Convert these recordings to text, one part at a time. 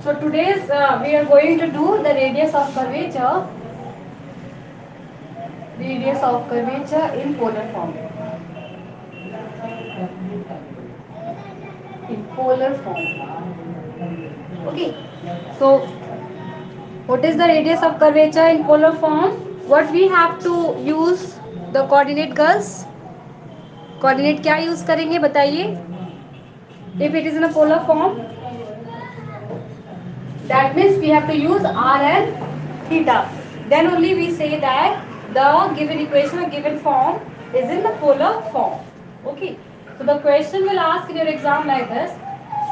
So today's we are going to do the radius of curvature in polar form. In polar form. Okay. So what is the radius of curvature in polar form? What we have to use the coordinate, girls? Coordinate क्या use करेंगे बताइए? If it is in a polar form, that means we have to use r and theta. Then only we say that the given equation or given form is in the polar form. Okay. So the question will ask in your exam like this: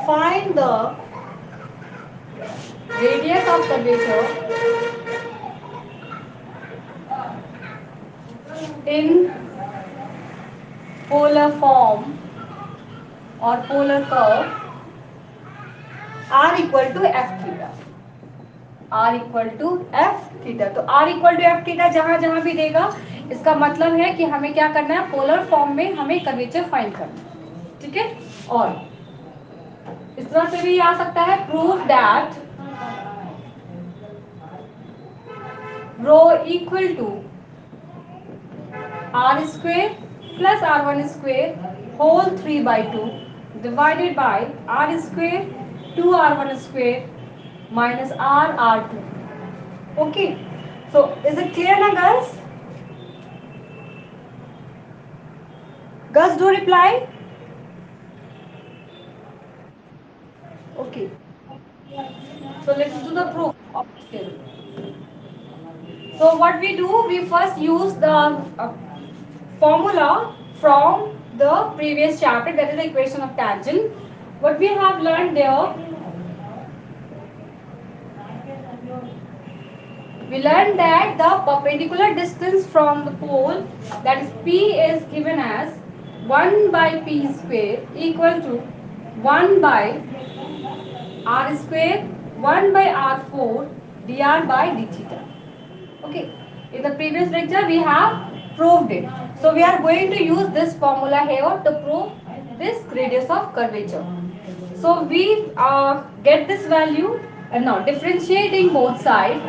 find the radius of curvature in polar form or polar curve r equal to f theta. r equal to f theta. तो r equal to f theta जहां जहां भी देगा इसका मतलब है कि हमें क्या करना है, पोलर फॉर्म में हमें कर्वेचर फाइंड करना है. ठीक है. और इस तरह से भी आ सकता है, prove that rho equal to r square plus r one square whole 3/2 divided by r square 2r1 square minus r2. Okay. So is it clear now, girls? Girls, do reply. Okay. So let's do the proof of this theorem. So what we do, we first use the formula from the previous chapter, that is the equation of tangent. What we have learned there, we learned that the perpendicular distance from the pole, that is P, is given as 1 by P square equal to 1 by r square 1 by r4 dr by d theta. Okay. In the previous lecture we have proved it. So we are going to use this formula here to prove this radius of curvature. So we get this value and now differentiating both sides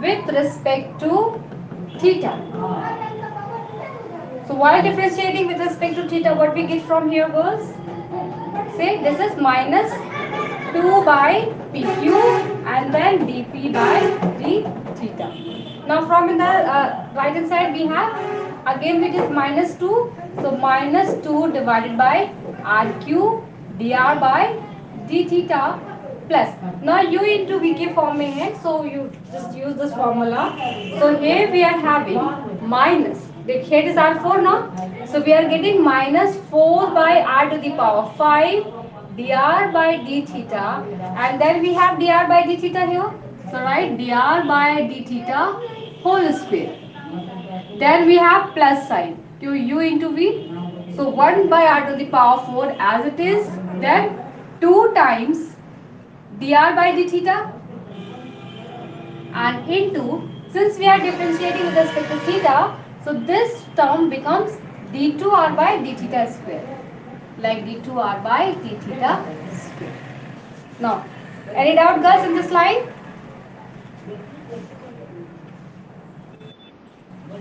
with respect to theta. So while differentiating with respect to theta, what we get from here, girls? Say this is minus 2 by PQ and then dP by d theta. Now from in the right hand side we have again which is minus 2. So minus 2 divided by RQ dr by d theta plus. Now u into vk form में है, so you just use this formula. So here we are having minus. Here it is R4 now. So we are getting minus 4 by r to the power 5 dr by d theta, and then we have dr by d theta here. So write dr by d theta whole square. Then we have plus sign to u into v. So 1 by r to the power 4 as it is. Then 2 times dr by d theta and into, since we are differentiating with respect to theta, so this term becomes d2r by d theta square, like d2r by d theta square. Now, any doubt, girls, in this line?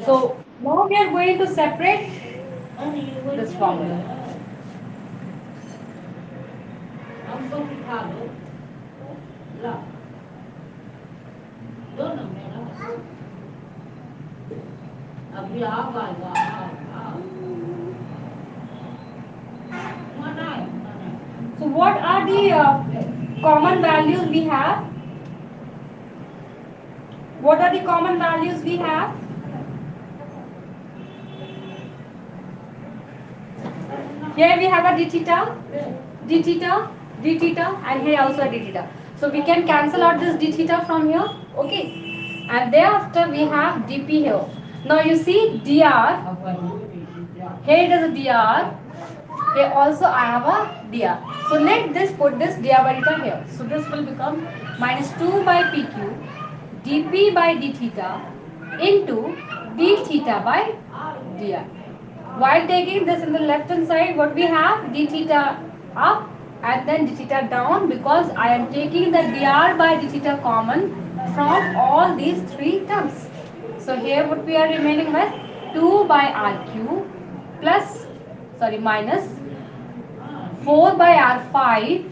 So now we are going to separate this formula. So what are the common values we have? What are the common values we have? Here we have a d theta, d theta, d theta, and here also a d theta. So we can cancel out this d theta from here. Okay. And thereafter we have dp here. Now you see dr. Here it is a dr. Here also I have a dr. So let this put this dr by theta here. So this will become minus 2 by pq dp by d theta into d theta by dr. While taking this in the left hand side, what we have? D theta up and then d theta down, because I am taking the dr by d theta common from all these three terms. So here what we are remaining with, 2 by r cube plus, sorry, minus 4 by r5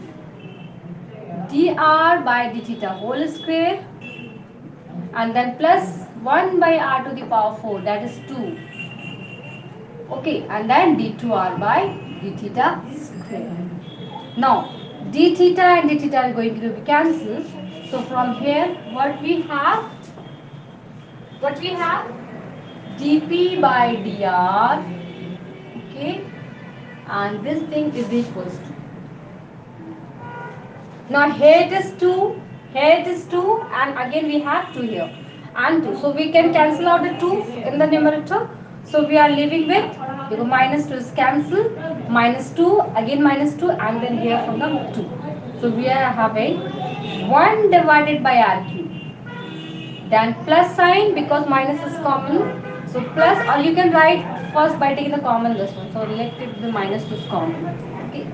dr by d theta whole square, and then plus 1 by r to the power 4, that is 2. Okay, and then d2r by d theta square. Now d theta and d theta are going to be cancelled. So from here what we have dp by dr. Okay, and this thing is equals to, now here it is 2, here it is 2, and again we have 2 here and 2. So we can cancel out the 2 in the numerator. So we are leaving with, because minus 2 is cancelled, minus 2, again minus 2, and then here from the 2. So we are having 1 divided by r cube. Then plus sign, because minus is common. So plus, or you can write first by taking the common this one. So let it be minus 2 is common. Okay.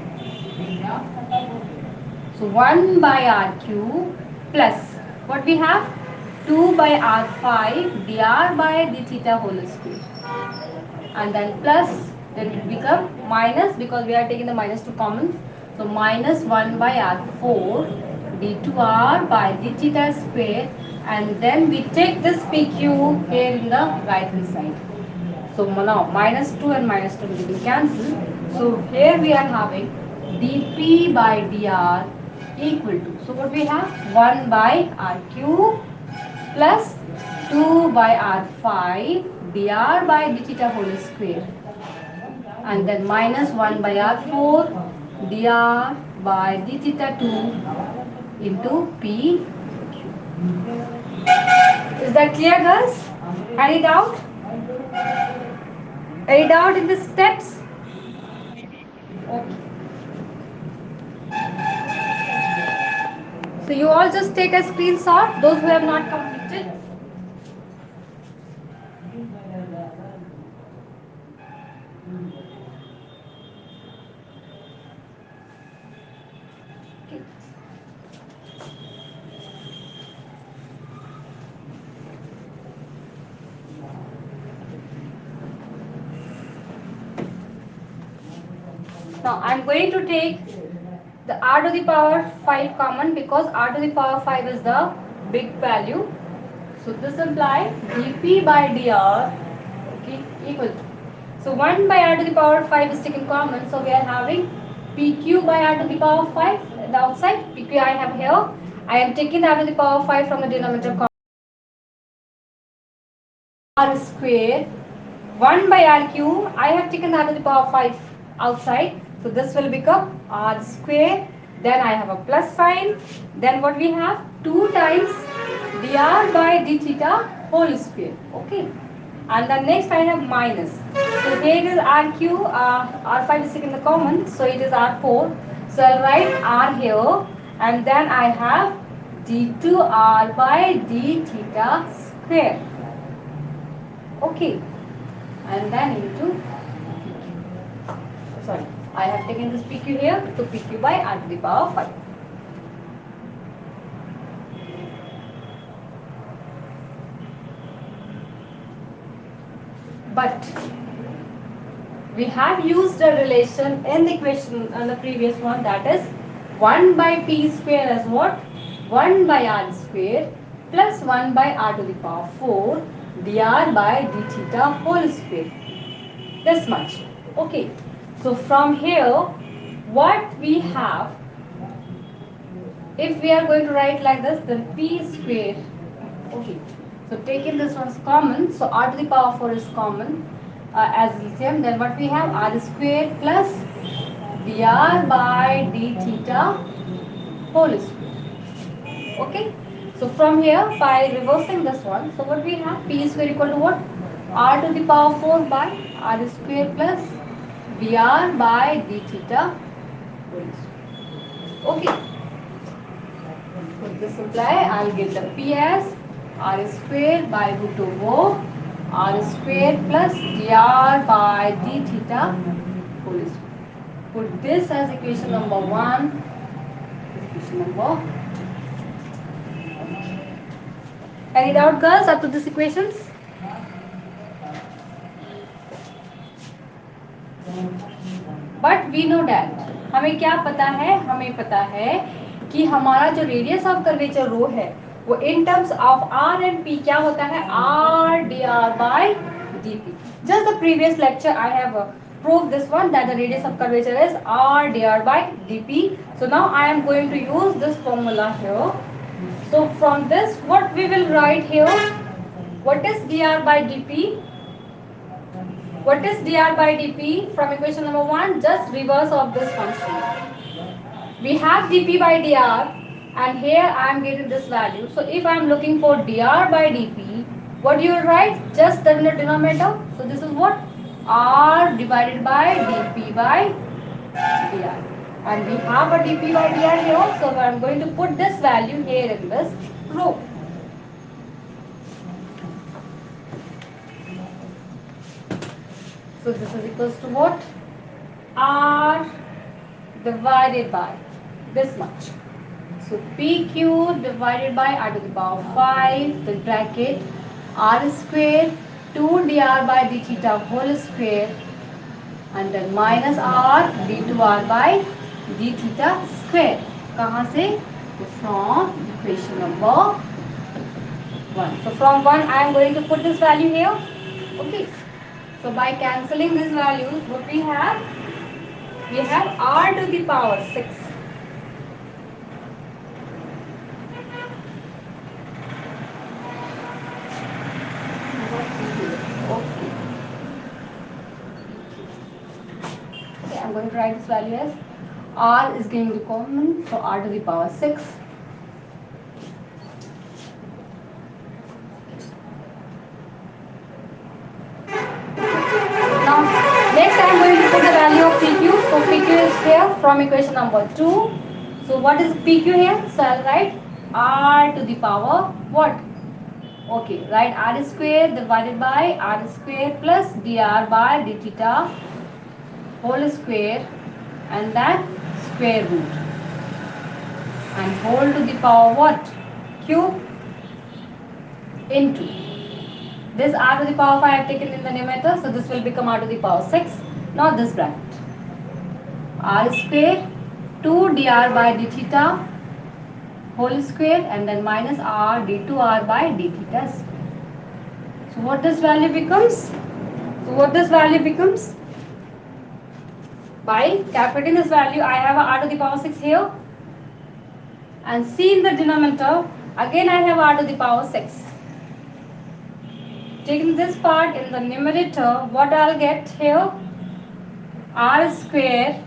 So 1 by r cube plus what we have, 2 by r5 dr by d theta whole square, and then plus, then it become minus, because we are taking the minus 2 common. So minus 1 by r4 d2r by d theta square, and then we take this pq here in the right hand side. So now minus 2 and minus 2 will be cancelled. So here we are having dp by dr equal to, so what we have, 1 by r cube plus 2 by r5 dr by d theta whole square, and then minus 1 by r4 dr by d theta 2 into p. Is that clear, girls? Any doubt? Any doubt in the steps? Okay. So you all just take a screenshot, those who have not completed. Okay. Now I am going to take the r to the power 5 common, because r to the power 5 is the big value. So this implies dp by dr, okay, equal to, so 1 by r to the power 5 is taken common, so we are having pq by r to the power 5, the outside pq I have here, I am taking r to the power 5 from the denominator common, r square, 1 by r cube, I have taken r to the power 5 outside, so this will become r square, then I have a plus sign, then what we have, 2 times dr by d theta whole square, okay, and then next I have minus, so here it is r cube, r5 is taken the common, so it is r4, so I'll write r here, and then I have d2r by d theta square, okay, and then into PQ. Sorry, I have taken this PQ here, to PQ by r to the power 5. But we have used a relation in the equation on the previous one, that is 1 by p square as what? 1 by r square plus 1 by r to the power 4 dr by d theta whole square. This much. Okay. So from here, what we have, if we are going to write like this, then p square. Okay. So taking this one's common, so r to the power 4 is common as LCM. Then what we have, r square plus dr by d theta whole square. Okay. So from here, by reversing this one, so what we have, p square equal to what? R to the power 4 by r square plus dr by d theta whole square. Okay. So this imply I'll get the p as r square by root over r square plus dr by d theta whole square. Put this as equation number 1. Equation number. Any doubt, girls, up to this equations? But we know that, हमें क्या पता है, हमें पता है कि हमारा जो रेडियस ऑफ कर्वेचर रो है वो in terms of r and p क्या होता है, r d r by d p. Just the previous lecture I have proved this one, that the radius of curvature is r dr by dp. So now I am going to use this formula here. So from this what we will write here, what is dr by dp? What is dr by dp? From equation number 1, just reverse of this function. We have dp by dr and here I am getting this value. So if I am looking for dr by dp, what do you write? Just in the denominator. So this is what? R divided by dp by dr. And we have a dp by dr here. So I am going to put this value here in this row. So this is equals to what? R divided by this much. So PQ divided by R to the power 5, the bracket R square 2 dr by d theta whole square and then minus R d2R by d theta square. कहाँ से? From equation number 1. So from 1 I am going to put this value here. Okay. So by cancelling these values, what we have? We have R to the power 6. Okay. Okay, I'm going to write this value as R is going to be common, so R to the power 6. Now, next I am going to put the value of PQ. So PQ is here from equation number 2. So what is PQ here? So I'll write R to the power what? Okay, write R square divided by R square plus dr by d theta whole square and that square root and whole to the power what? Cube into this r to the power 5 I have taken in the numerator, so this will become r to the power 6. Now this bracket r square 2 dr by d theta whole square and then minus r d2r by d theta square. So what this value becomes? So what this value becomes? By calculating this value, I have a r to the power 6 here and see in the denominator again I have r to the power 6. Taking this part in the numerator, what I'll get here? R square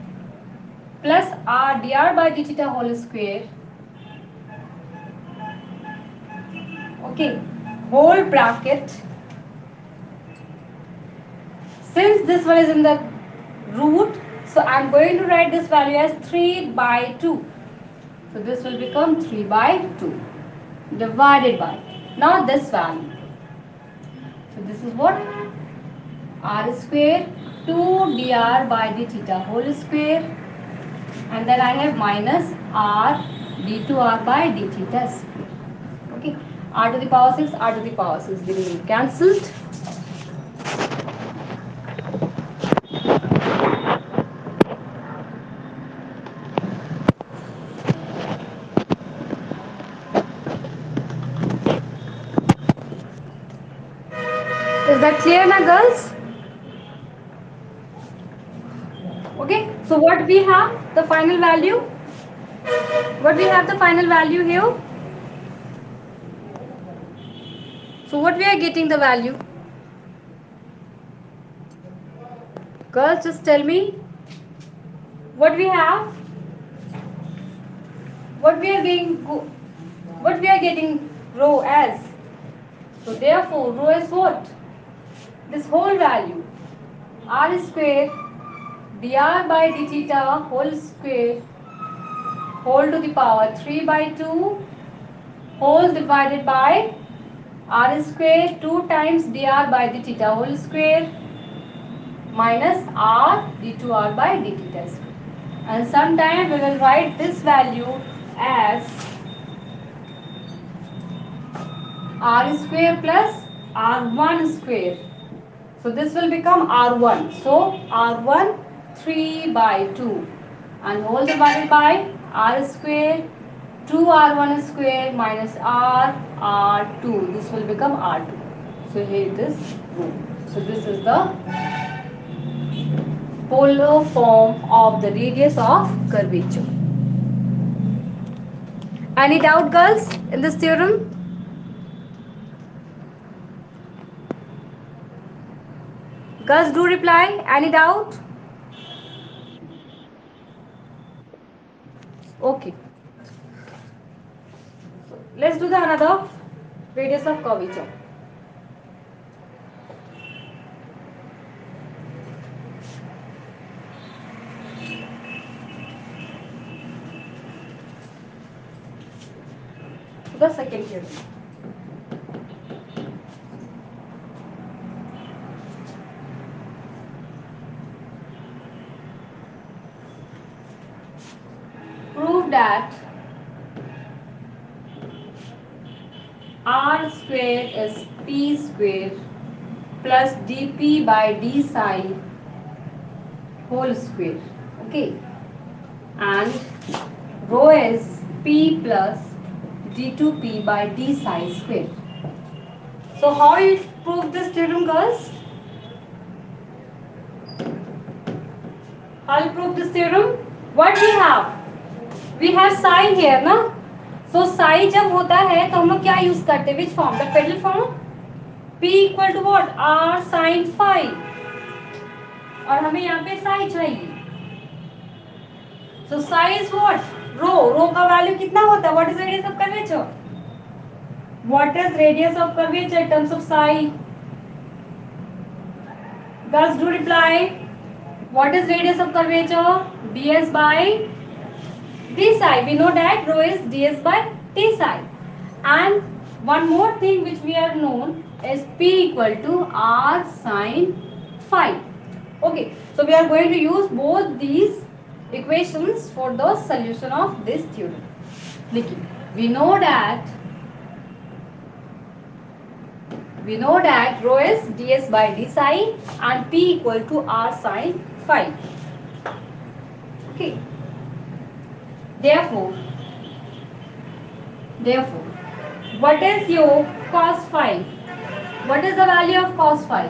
plus r dr by d theta whole square. Okay, whole bracket. Since this one is in the root, so I am going to write this value as 3 by 2. So this will become 3 by 2 divided by. Now this value. So this is what? R square 2 dr by d theta whole square and then I have minus r d2r by d theta square. Okay, r to the power 6, r to the power 6 getting cancelled. Is that clear now, girls? Okay, so what we have the final value? What we have the final value here? So what we are getting the value? Girls, just tell me what we have. What we are getting rho as. So therefore rho is what? This whole value r square dr by d theta whole square whole to the power 3 by 2 whole divided by r square 2 times dr by d theta whole square minus r d2r by d theta square. And sometime we will write this value as r square plus r1 square. So this will become r1. So r1 3 by 2 and whole divided by r square 2r1 square minus r2. This will become r2. So here it is rule. So this is the polar form of the radius of curvature. Any doubt, girls, in this theorem? Girls, do reply. Any doubt? Okay. Let's do the another radius of curvature. The second theorem. Prove that r square is p square plus dp by d psi whole square. Okay. And rho is p plus d2p by d psi square. So how you prove this theorem, girls? How you prove this theorem? What we have? We have psi here, ना? So psi जब होता है तो हम लोग क्या use करते हैं? Which form? The pedal form? P equal to what? R sin phi. और हमें यहाँ पे psi चाहिए. So psi is what? Rho. Rho का वैल्यू कितना होता है? What is radius of curvature? What is radius of curvature in terms of psi? Girls, do reply. What is radius of curvature? ds by d psi. We know that rho is ds by t psi. And one more thing which we are known is p equal to r sin phi. Okay, so we are going to use both these equations for the solution of this theorem. Likhi, we know that rho is ds by d psi and p equal to r sin phi. Okay, therefore what is your cos phi? What is the value of cos phi?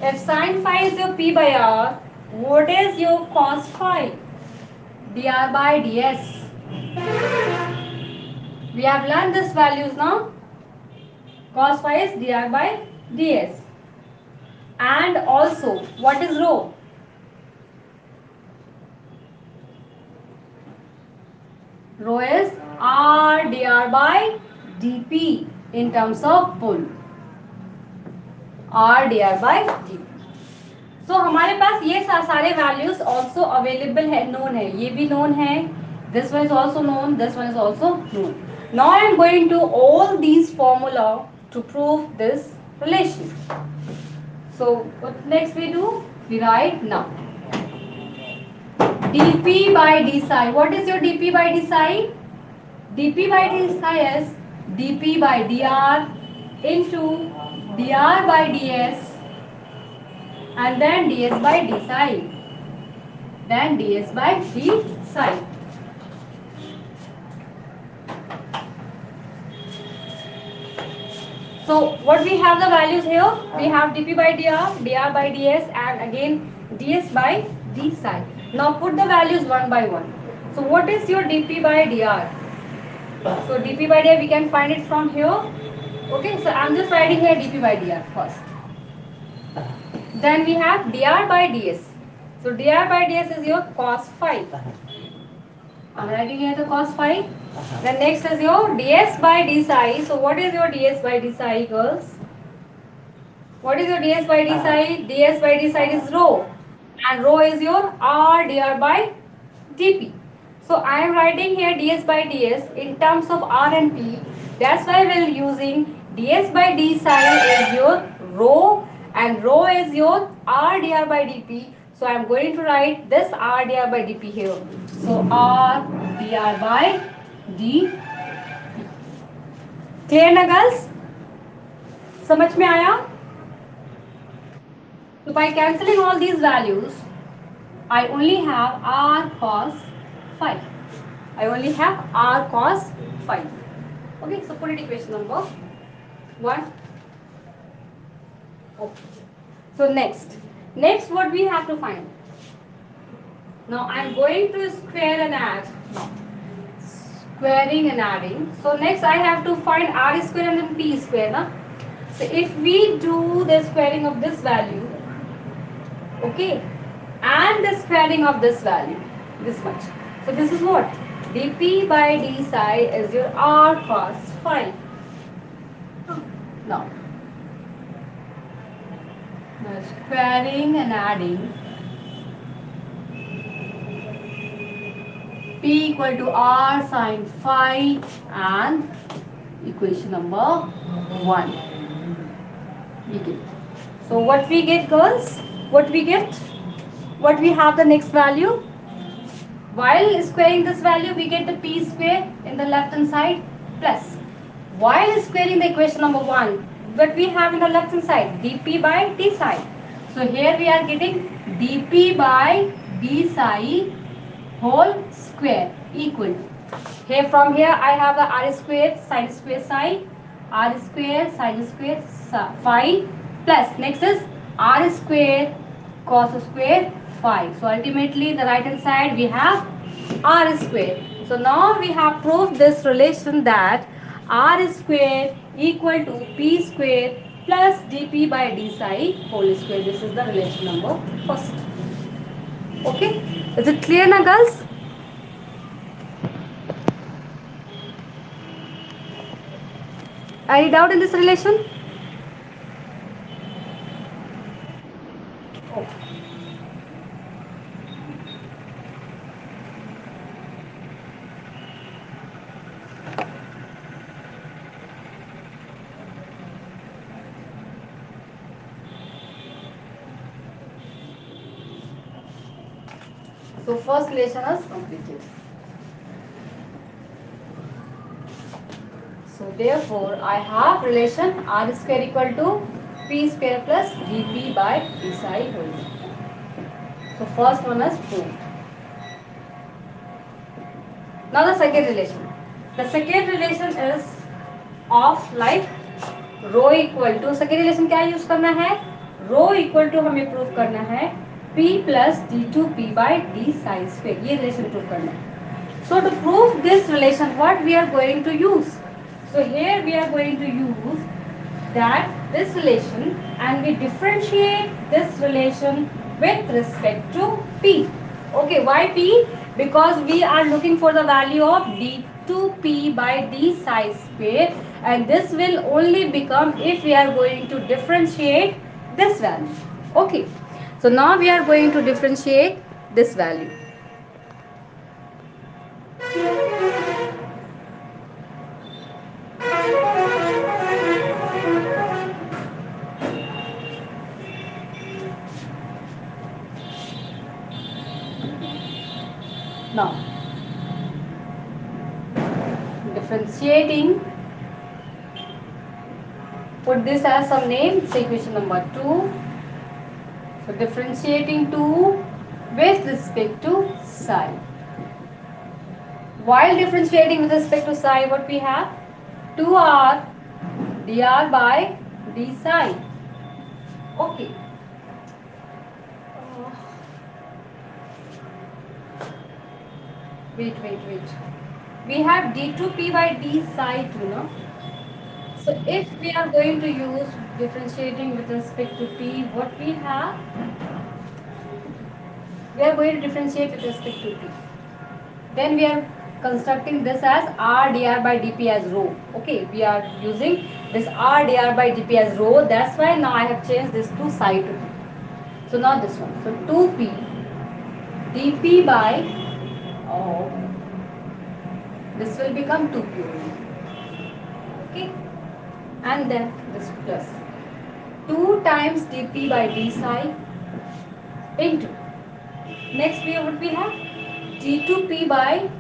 If sin phi is your p by r, what is your cos phi? dr by ds. We have learned these values now. Cos phi is dr by ds. And also, what is rho? Rho is r dr by dp in terms of pull. r dr by dp. So हमारे पास ये सारे values also available है, known है. ये भी known है. This one is also known. This one is also known. Now I am going to all these formula to prove this relation. So what next we do? We write now. dp by d psi. What is your dp by d psi? dp by d psi is dp by dr into dr by ds and then ds by d psi, then ds by d psi. So what we have the values here? We have dp by dr, dr by ds and again ds by d psi. Now put the values one by one. So what is your dp by dr? So dp by dr we can find it from here. Okay, so I'm just writing here dp by dr first. Then we have dr by ds. So dr by ds is your cos phi. I'm writing here the cos phi. Then next is your ds by d psi. So what is your ds by d psi, girls? What is your ds by d psi? ds by d psi is rho. And rho is your r dr by dp. So I am writing here ds by ds in terms of r and p. That's why we are using ds by d psi is your rho and rho is your r dr by dp. So I am going to write this r dr by dp here. So r dr by dp. Clear ना girls? समझ में आया? So by cancelling all these values, I only have r cos phi. I only have r cos phi. Okay, so put it equation number 1. Okay. So next what we have to find? Now I am going to square and add. Squaring and adding. So next I have to find r square and then p square. Na? So if we do the squaring of this value, okay, and the squaring of this value, this much. So this is what? dp by d psi is your r cos phi. Now, squaring and adding p equal to r sin phi and equation number 1. We get. So what we get, girls? What we get? What we have the next value? While squaring this value, we get the p square in the left hand side plus. While squaring the equation number 1, what we have in the left hand side? dp by d psi. So here we are getting dp by d psi whole square equal to. Here from here I have a r square sin square psi, r square sin square phi plus next is r square cos square phi. So ultimately the right hand side we have r square. So now we have proved this relation that r square equal to p square plus dp by d psi whole square. This is the relation number first. Okay, is it clear now girls? Any doubt in this relation? Oh. So first relation is completed. So therefore I have relation r square equal to p square plus dp by d psi whole square. So first one is proved. Now the second relation. The second relation is of like rho equal to, second relation क्या use करना है? Rho equal to हमें prove करना है p plus d2p by d psi square. ये relation prove करना है. So to prove this relation, what we are going to use? So here we are going to use that this relation and we differentiate this relation with respect to p. Okay, why p? Because we are looking for the value of d2p by d psi square and this will only become if we are going to differentiate this value. Okay, so now we are going to differentiate this value. Now, differentiating, put this as some name, say equation number 2. So, differentiating 2 with respect to psi. While differentiating with respect to psi, what we have? 2r dr by d psi. Okay. Wait. We have d2p by d psi 2, no? So if we are going to use differentiating with respect to p, what we have? We are going to differentiate with respect to p. Then we are constructing this as r dr by dp as rho. Okay, we are using this r dr by dp as rho. That's why now I have changed this to psi to p. So now this one. So 2p dp by this will become 2p only. Okay, and then this plus 2 times dp by d psi into Next we would be have d2p by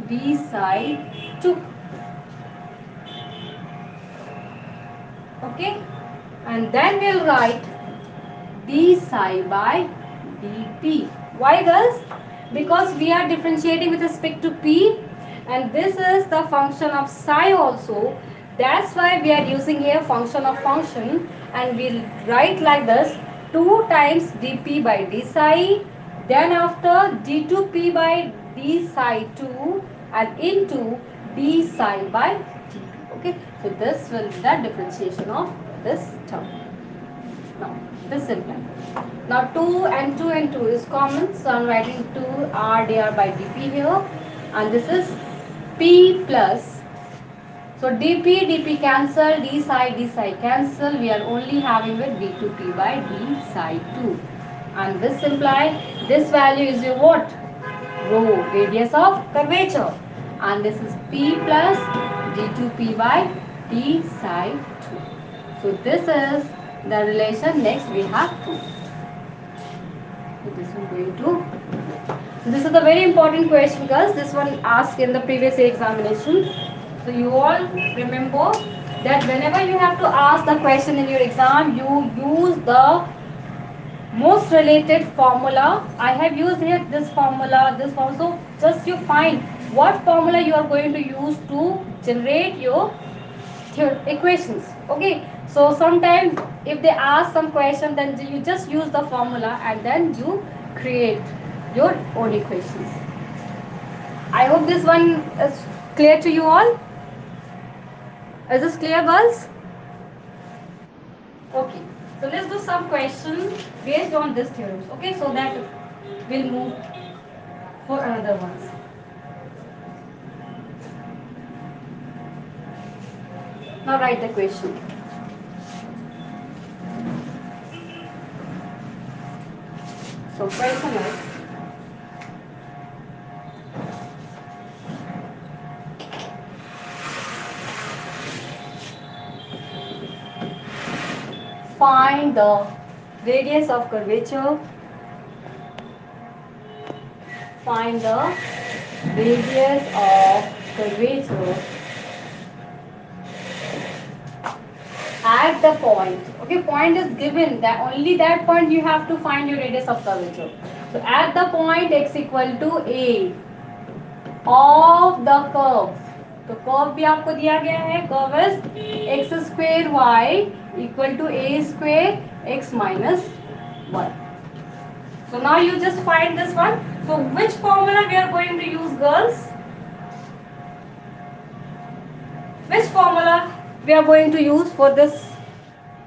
d psi 2. Okay, and then we'll write d psi by dp. Why girls? Because we are differentiating with respect to p, and this is the function of psi also. That's why we are using here function of function, and we'll write like this: 2 times dp by d psi, then after d2p by d psi 2, and into d psi by dp. Okay, so this will be the differentiation of this term. Now, this simple. Now 2 and 2 and 2 is common. So I am writing 2 r dr by dp here. And this is p plus. So dp cancel, d psi cancel. We are only having with d2p by d psi 2. And this imply this value is your what? Rho, radius of curvature. And this is p plus d2p by d psi 2. So this is the relation. Next we have 2. So this is going to. So this is a very important question, girls. This one asked in the previous examination. So you all remember that whenever you have to ask the question in your exam, you use the most related formula. I have used here this formula, this formula. So just you find what formula you are going to use to generate your equations. Okay, so sometimes if they ask some question, then you just use the formula and then you create your own equations. I hope this one is clear to you all. Is this clear, girls? Okay, so let's do some questions based on this theorems. Okay, so that we'll move for another ones. Now write the question. So question is, find the radius of curvature. Find the radius of curvature at the point. Okay, point is given, that only that point you have to find your radius of curvature. So at the point x equal to a of the curve. तो curve भी आपको दिया गया है, curve is x square y equal to a square x minus 1. So now you just find this one. So which formula we are going to use, girls? Which formula we are going to use for this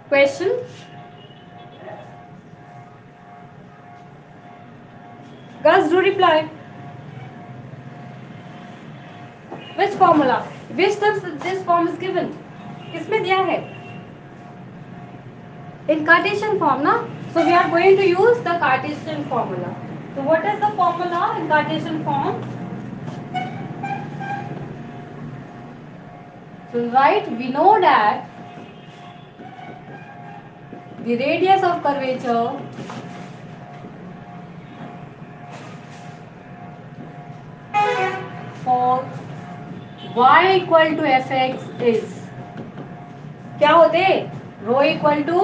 question? Girls, do reply. Which formula? Which terms this form is given? किसमें दिया है? In Cartesian form, na? So we are going to use the Cartesian formula. So what is the formula in Cartesian form? So right, we know that the radius of curvature for y equal to fx is क्या होते? Rho equal to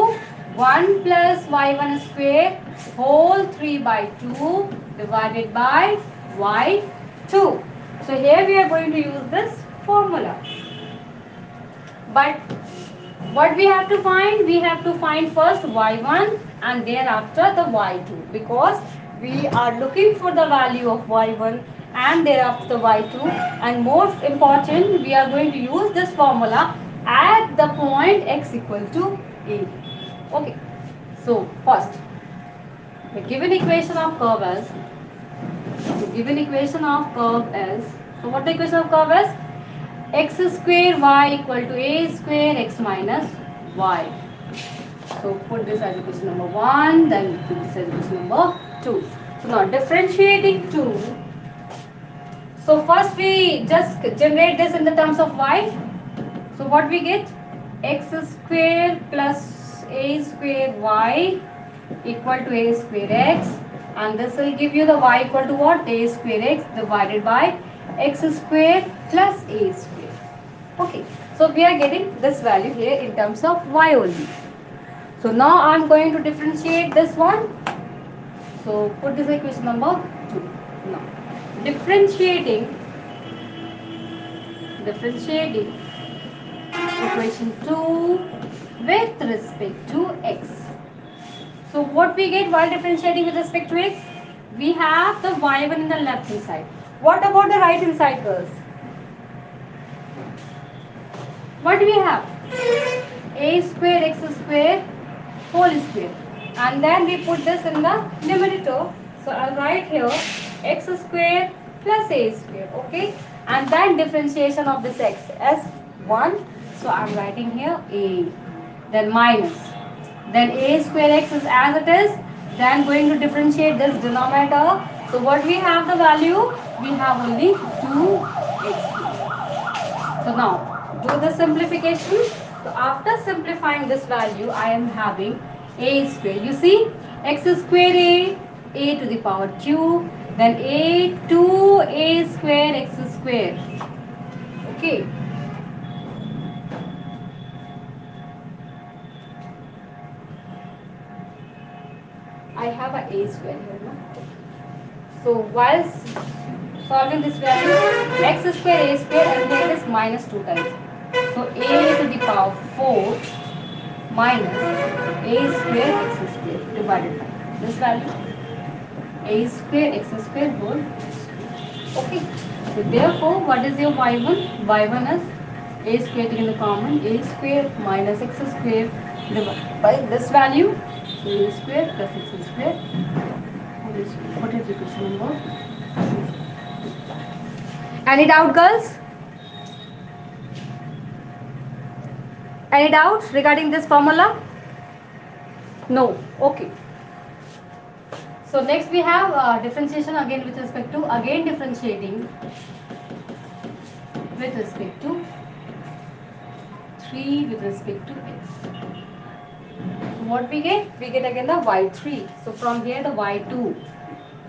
1 plus y1 square whole 3 by 2 divided by y2. So here we are going to use this formula. But what we have to find? We have to find first y1 and thereafter the y2, because we are looking for the value of y1 and thereafter the y2, and most important, we are going to use this formula at the point x equal to a. Okay, so first the given equation of curve is, so what the equation of curve is? X square y equal to a square x minus y. So put this as equation number 1, then put this as equation number 2. So now differentiating 2. So first we just generate this in the terms of y. So what we get? X square plus a square y equal to a square x, and this will give you the y equal to what? A square x divided by x square plus a square. Okay, so we are getting this value here in terms of y only. So now I am going to differentiate this one. So put this equation number 2. Now differentiating equation 2 with respect to x. So what we get while differentiating with respect to x? We have the y1 in the left hand side. What about the right hand side, girls? What do we have? A square x square whole square. And then we put this in the numerator. So I'll write here x square plus a square. Okay. And then differentiation of this x as 1. So I'm writing here a. Then minus. Then a square x is as it is. Then going to differentiate this denominator. So what we have the value? We have only 2x. So now do the simplification. So after simplifying this value, I am having a square. You see, x square a to the power q, then a 2a square x square. Okay. I have a square here. No? So while solving this value, x square a square, and here it is minus 2 times. So a to the power 4 minus a square x square divided by this value a square x square whole square. Okay. So therefore, what is your y1? Y1 is a square taken the common, a square minus x square divided by this value, so a square plus x square. What is the question number? Any doubt, girls? Any doubts regarding this formula? No. Okay. So next we have differentiation again with respect to differentiating with respect to 3 with respect to x. So what we get? We get again the y3. So from here the y2.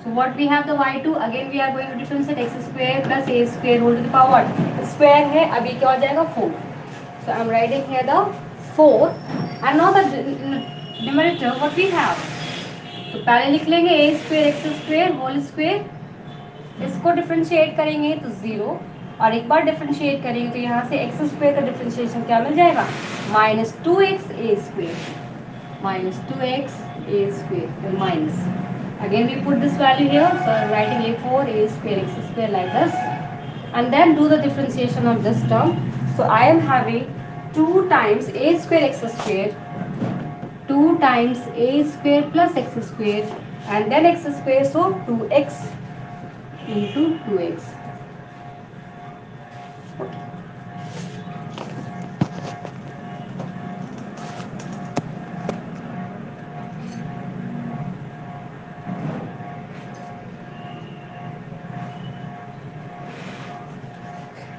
So what we have the y2, again we are going to differentiate x square plus a square whole to the power what? Square है, अभी क्या हो जाएगा 4. So I am writing here the 4. And now the numerator what we have? तो पहले लिख लेंगे a square x square whole square. इसको डिफरेंशिएट करेंगे तो 0, और एक बार डिफरेंशिएट करेंगे तो यहाँ से x स्क्वायर का डिफरेंशिएशन क्या मिल जाएगा? Minus 2x a square. Minus 2x a square. Then minus. Again we put this value here. So I am writing a4 a square x square like this. And then do the differentiation of this term. So I am having 2 times a square x square, 2 times a square plus x square, and then x square, so 2x into 2x.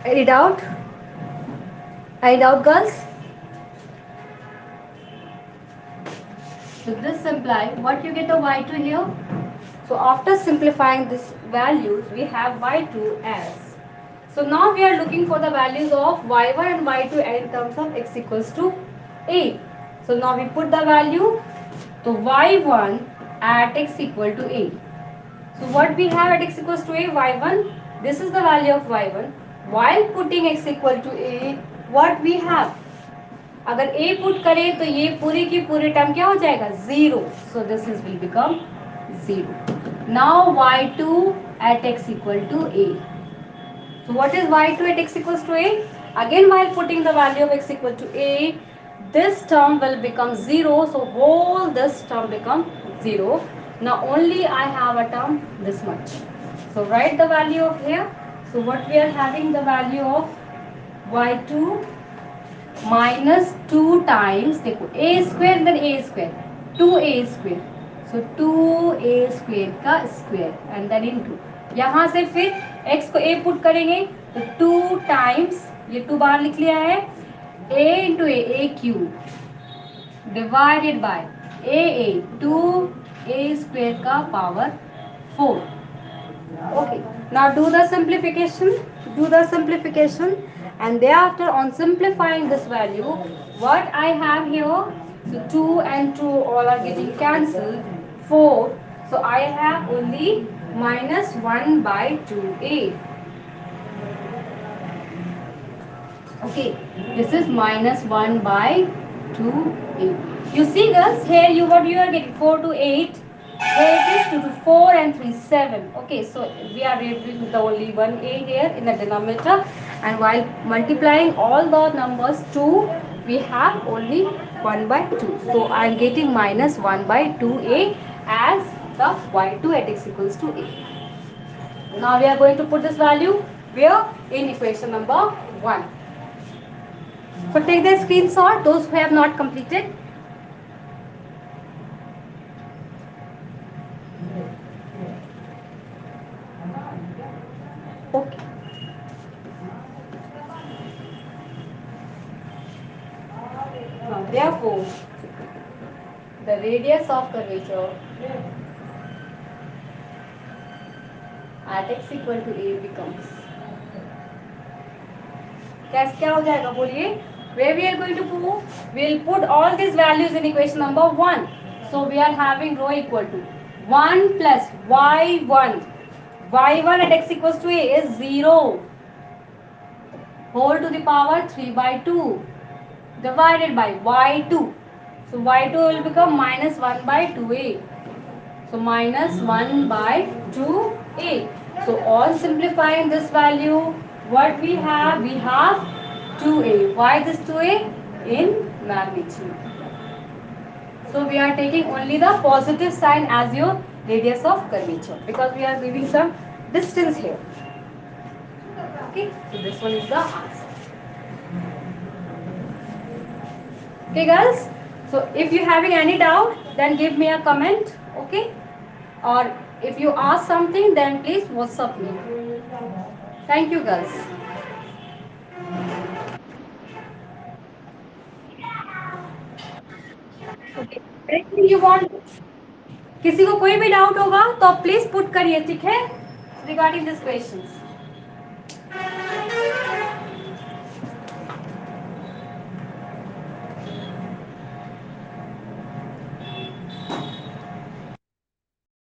Any doubt? Any doubt, girls? So this imply what you get the y2 here. So after simplifying this values, we have y2 as. So now we are looking for the values of y1 and y2 in terms of x equals to a. So now we put the value. So y1 at x equal to a. So what we have at x equals to a, y1. This is the value of y1. While putting x equal to a, what we have? अगर a put करें तो ये पूरे की पूरे term क्या हो जाएगा? 0. So this is will become 0. Now y2 at x equal to a. So what is y2 at x equals to a? Again while putting the value of x equal to a, this term will become 0. So whole this term become 0. Now only I have a term this much. So write the value of here. So what we are having the value of y2 minus 2 times, देखो a square then a square, 2a square, so 2a square का square and then into, यहाँ से फिर x को a put करेंगे तो 2 times, ये 2 बार लिख लिया है, a into a cube divided by a 2a square का power 4. Okay, now do the simplification. Do the simplification, and thereafter on simplifying this value, what I have here, so 2 and 2 all are getting cancelled. 4. So I have only minus 1 by 2a. Okay, this is minus 1 by 2a. You see girls, here you what you are getting 4 to 8. Here it is 2 to 4 and 3 7. Okay, so we are reading the only one a here in the denominator, and while multiplying all the numbers 2, we have only 1 by 2. So I am getting minus 1 by 2a as the y2 at x equals to a. Now we are going to put this value where? In equation number 1. So take the screenshot, those who have not completed. Okay. Now therefore, the radius of curvature at x equal to a becomes, कैसे क्या हो जाएगा बोलिए? Where we are going to prove? We will put all these values in equation number 1. So we are having rho equal to 1 plus y1. y1 at x equals to a is 0 whole to the power 3 by 2 divided by y2. So y2 will become minus 1 by 2a. So minus 1 by 2a. So all simplifying this value, what we have? We have 2a. Why this 2a? In magnitude. So we are taking only the positive sign as your radius of curvature because we are giving some distance here. Okay, so this one is the answer. Okay guys, so if you having any doubt, then give me a comment. Okay, or if you ask something, then please WhatsApp me. Thank you girls. Okay. Anything you want? किसी को कोई भी doubt होगा तो आप please put करिए, ठीक है, रिगार्डिंग दिस क्वेश्चंस.